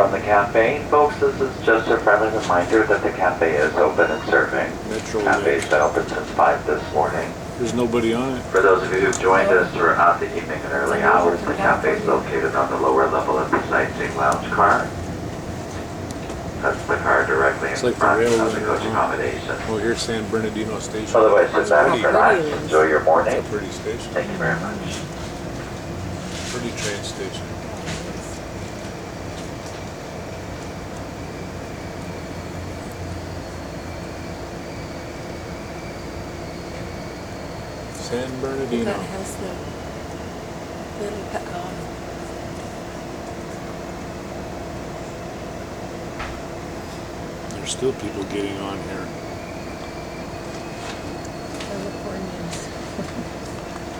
from the cafe. Folks, this is just a friendly reminder that the cafe is open and serving. Metro Cafe's been open since 5 this morning. There's nobody on it. For those of you who've joined us throughout the evening and early hours, the cafe is located on the lower level of the sightseeing lounge car. That's the car directly in Like front the of the coach accommodation. Oh, here's San Bernardino Station. Otherwise, sit back and relax. Enjoy your morning. It's a pretty station. Thank you very much. Pretty train station. San Bernardino. That has the little There's still people getting on here.